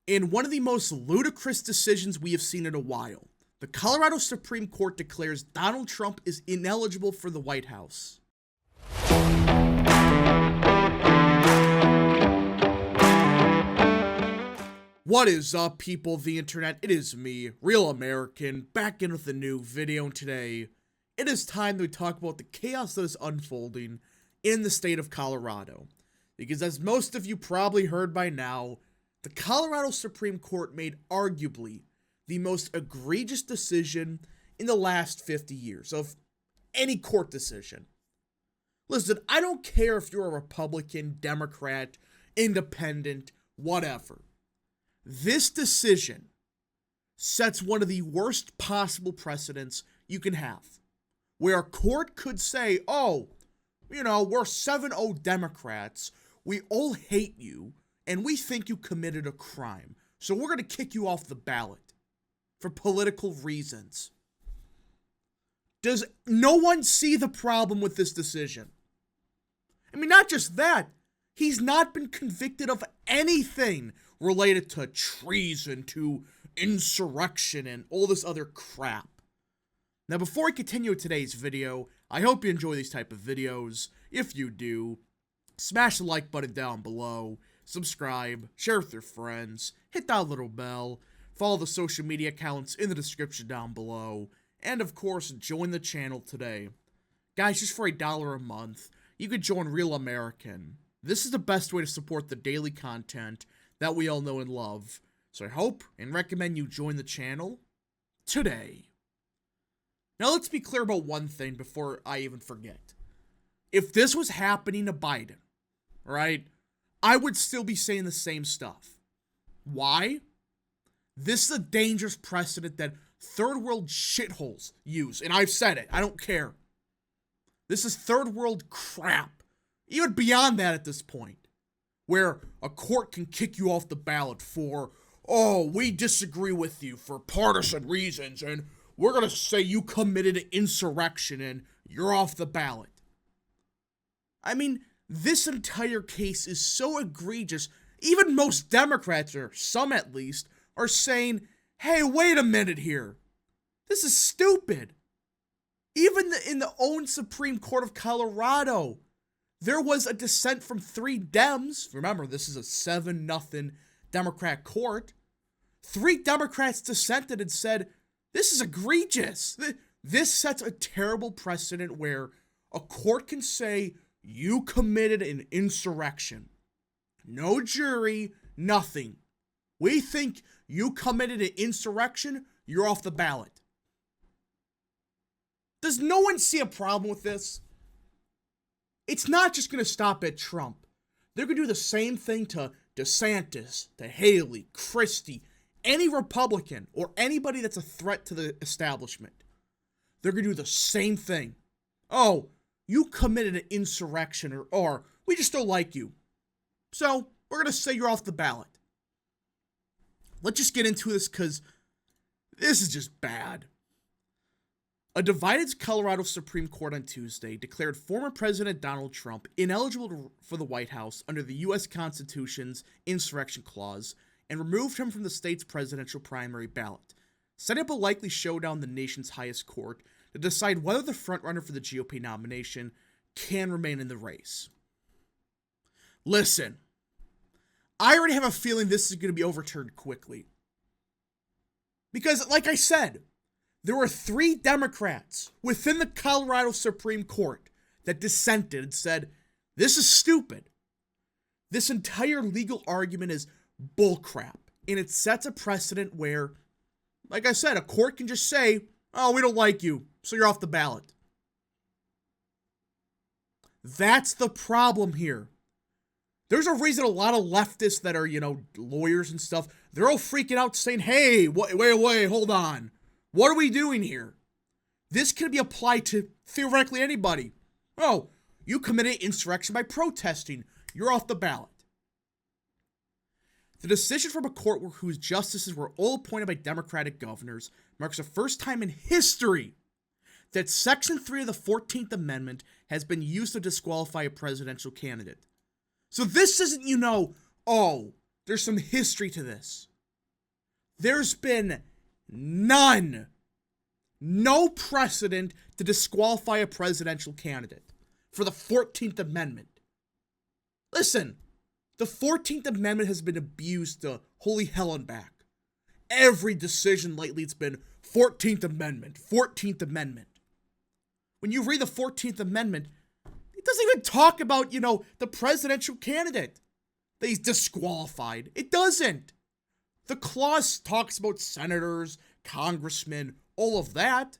In one of the most ludicrous decisions we have seen in a while, the Colorado Supreme Court declares Donald Trump is ineligible for the White House. What is up, people of the internet? It is me, Real American, back in with a new video, and today it is time to talk about the chaos that is unfolding in the state of Colorado. Because as most of you probably heard by now, the Colorado Supreme Court made arguably the most egregious decision in the last 50 years of any court decision. Listen, I don't care if you're a Republican, Democrat, Independent, whatever. This decision sets one of the worst possible precedents you can have, where a court could say, oh, we're 7-0 Democrats, we all hate you, and we think you committed a crime, so we're going to kick you off the ballot for political reasons. Does no one see the problem with this decision? I mean, not just that, he's not been convicted of anything related to treason, to insurrection, and all this other crap. Now, before I continue with today's video, I hope you enjoy these type of videos. If you do, smash the like button down below, subscribe, share with your friends, hit that little bell, follow the social media accounts in the description down below, and of course, join the channel today. Guys, just for $1 a month, you could join Real American. This is the best way to support the daily content that we all know and love, so I hope and recommend you join the channel today. Now let's be clear about one thing before I even forget. If this was happening to Biden, right, I would still be saying the same stuff. Why? This is a dangerous precedent that third world shitholes use, and I've said it, I don't care. This is third world crap, even beyond that at this point, where a court can kick you off the ballot for, oh, we disagree with you for partisan reasons, and we're going to say you committed an insurrection and you're off the ballot. I mean, this entire case is so egregious, even most Democrats, or some at least, are saying, hey, wait a minute here. This is stupid. Even in the own Supreme Court of Colorado, there was a dissent from 3 Dems. Remember, this is a 7-0 Democrat court. 3 Democrats dissented and said, this is egregious. This sets a terrible precedent where a court can say you committed an insurrection. No jury, nothing. We think you committed an insurrection, you're off the ballot. Does no one see a problem with this? It's not just going to stop at Trump. They're going to do the same thing to DeSantis, to Haley, Christie, any Republican, or anybody that's a threat to the establishment. They're going to do the same thing. Oh, you committed an insurrection, or we just don't like you. So, we're going to say you're off the ballot. Let's just get into this because this is just bad. A divided Colorado Supreme Court on Tuesday declared former President Donald Trump ineligible for the White House under the U.S. Constitution's Insurrection Clause and removed him from the state's presidential primary ballot, setting up a likely showdown in the nation's highest court to decide whether the frontrunner for the GOP nomination can remain in the race. Listen, I already have a feeling this is going to be overturned quickly. Because, like I said, there were 3 Democrats within the Colorado Supreme Court that dissented and said, this is stupid. This entire legal argument is bullcrap. And it sets a precedent where, like I said, a court can just say, oh, we don't like you, so you're off the ballot. That's the problem here. There's a reason a lot of leftists that are, lawyers and stuff, they're all freaking out saying, hey, wait, hold on. What are we doing here? This can be applied to theoretically anybody. Oh, you committed insurrection by protesting. You're off the ballot. The decision from a court whose justices were all appointed by Democratic governors marks the first time in history that Section 3 of the 14th Amendment has been used to disqualify a presidential candidate. So this isn't, oh, there's some history to this. There's been no precedent to disqualify a presidential candidate for the 14th Amendment. Listen, the 14th Amendment has been abused to holy hell and back. Every decision lately, it's been 14th Amendment, 14th Amendment. When you read the 14th Amendment, it doesn't even talk about, the presidential candidate that he's disqualified. It doesn't. The clause talks about senators, congressmen, all of that,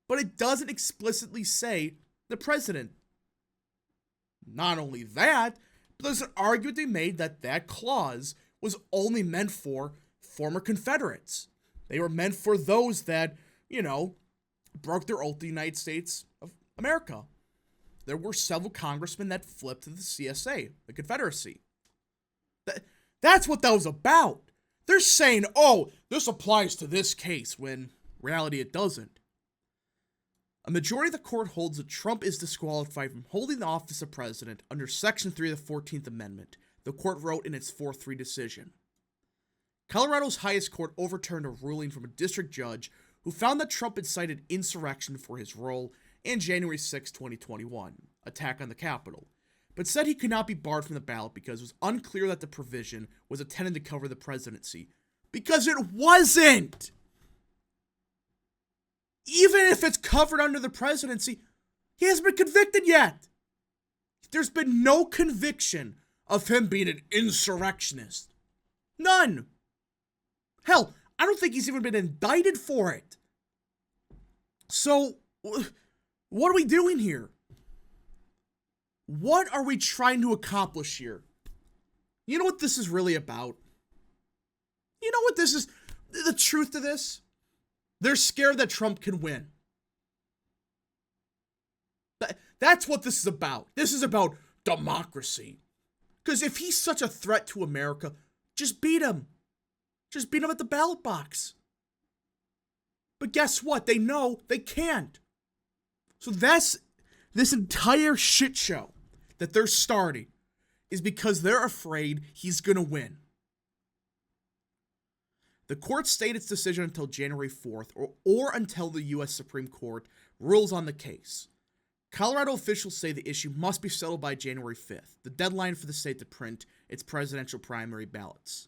but it doesn't explicitly say the president. Not only that, but there's an argument they made that that clause was only meant for former Confederates. They were meant for those that, broke their oath to the United States of America. There were several congressmen that flipped to the CSA, the Confederacy. That's what that was about. They're saying, oh, this applies to this case, when in reality it doesn't. A majority of the court holds that Trump is disqualified from holding the office of president under Section 3 of the 14th Amendment, the court wrote in its 4-3 decision. Colorado's highest court overturned a ruling from a district judge who found that Trump incited insurrection for his role in January 6, 2021, attack on the Capitol, but said he could not be barred from the ballot because it was unclear that the provision was intended to cover the presidency. Because it wasn't! Even if it's covered under the presidency, he hasn't been convicted yet. There's been no conviction of him being an insurrectionist. None. Hell, I don't think he's even been indicted for it. So, what are we doing here? What are we trying to accomplish here? You know what this is really about? You know what this is? The truth to this? They're scared that Trump can win. That's what this is about. This is about democracy. Because if he's such a threat to America, just beat him. Just beat him at the ballot box. But guess what? They know they can't. So that's this entire shit show that they're starting is because they're afraid he's going to win. The court stayed its decision until January 4th or until the U.S. Supreme Court rules on the case. Colorado officials say the issue must be settled by January 5th, the deadline for the state to print its presidential primary ballots.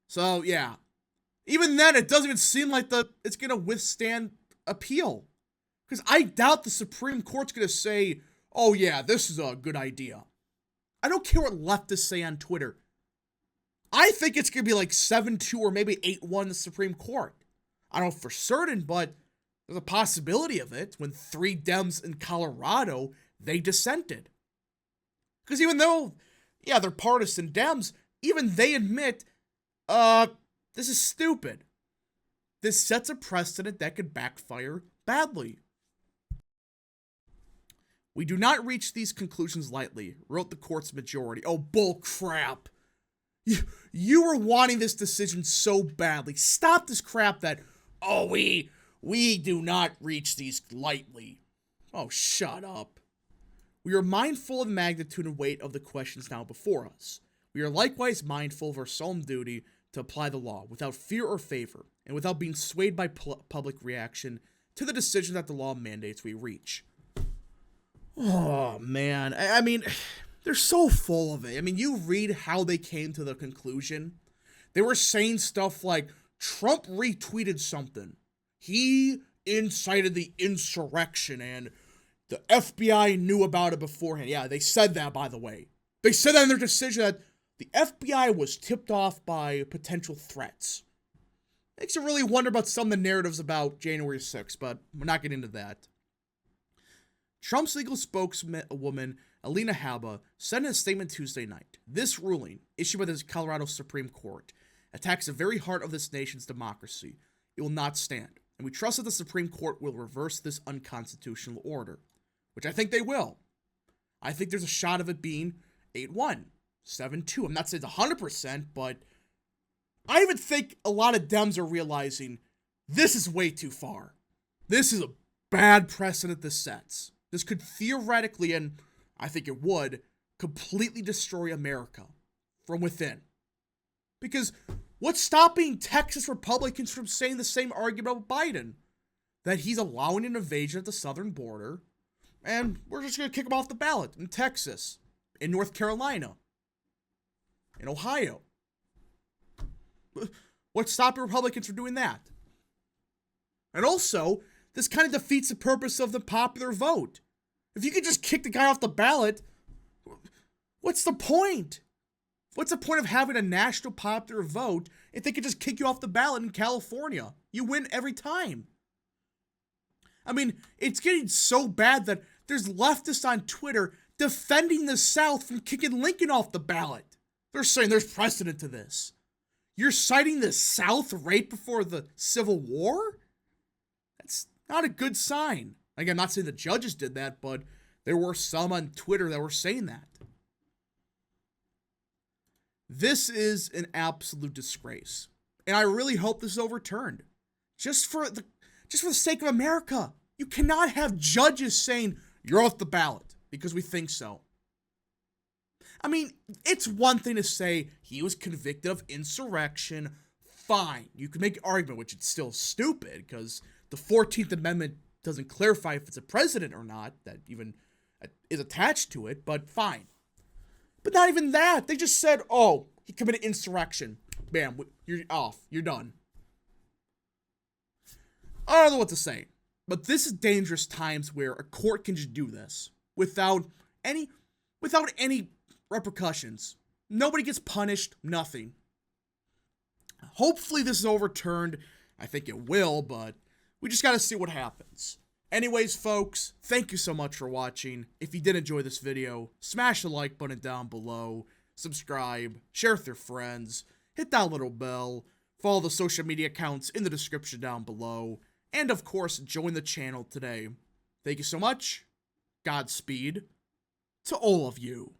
So, yeah. Even then, it doesn't even seem like it's going to withstand appeal. Because I doubt the Supreme Court's going to say, oh yeah, this is a good idea. I don't care what leftists say on Twitter. I think it's going to be like 7-2 or maybe 8-1 the Supreme Court. I don't know for certain, but there's a possibility of it when 3 Dems in Colorado, they dissented. Because even though, yeah, they're partisan Dems, even they admit, this is stupid. This sets a precedent that could backfire badly. We do not reach these conclusions lightly, wrote the court's majority. Oh, bull crap. You were wanting this decision so badly. Stop this crap that, oh, we do not reach these lightly. Oh, shut up. We are mindful of the magnitude and weight of the questions now before us. We are likewise mindful of our solemn duty to apply the law without fear or favor, and without being swayed by public reaction to the decision that the law mandates we reach. Oh, man. I mean, they're so full of it. I mean, you read how they came to the conclusion. They were saying stuff like, Trump retweeted something. He incited the insurrection, and the FBI knew about it beforehand. Yeah, they said that, by the way. They said that in their decision that the FBI was tipped off by potential threats. Makes you really wonder about some of the narratives about January 6th, but we're not getting into that. Trump's legal spokeswoman, Alina Habba, said in a statement Tuesday night, this ruling, issued by the Colorado Supreme Court, attacks the very heart of this nation's democracy. It will not stand, and we trust that the Supreme Court will reverse this unconstitutional order, which I think they will. I think there's a shot of it being 8-1, 7-2. I'm not saying it's 100%, but I even think a lot of Dems are realizing this is way too far. This is a bad precedent this sets. This could theoretically, and I think it would, completely destroy America from within. Because What's stopping Texas Republicans from saying the same argument about Biden? That he's allowing an invasion at the southern border, and we're just going to kick him off the ballot in Texas, in North Carolina, in Ohio. What's stopping Republicans from doing that? And also, this kind of defeats the purpose of the popular vote. If you could just kick the guy off the ballot, what's the point? What's the point of having a national popular vote if they could just kick you off the ballot in California? You win every time. I mean, it's getting so bad that there's leftists on Twitter defending the South from kicking Lincoln off the ballot. They're saying there's precedent to this. You're citing the South right before the Civil War? That's not a good sign. Like, I'm not saying the judges did that, but there were some on Twitter that were saying that. This is an absolute disgrace. And I really hope this is overturned. Just for the sake of America. You cannot have judges saying, you're off the ballot because we think so. I mean, it's one thing to say he was convicted of insurrection. Fine. You can make an argument, which it's still stupid because the 14th Amendment doesn't clarify if it's a president or not that even is attached to it, but fine. But not even that. They just said, oh, he committed insurrection. Bam, you're off. You're done. I don't know what to say. But this is dangerous times where a court can just do this without any repercussions. Nobody gets punished, nothing. Hopefully this is overturned. I think it will, but we just gotta see what happens. Anyways, folks, thank you so much for watching. If you did enjoy this video, smash the like button down below, subscribe, share with your friends, hit that little bell, follow the social media accounts in the description down below, and of course, join the channel today. Thank you so much. Godspeed to all of you.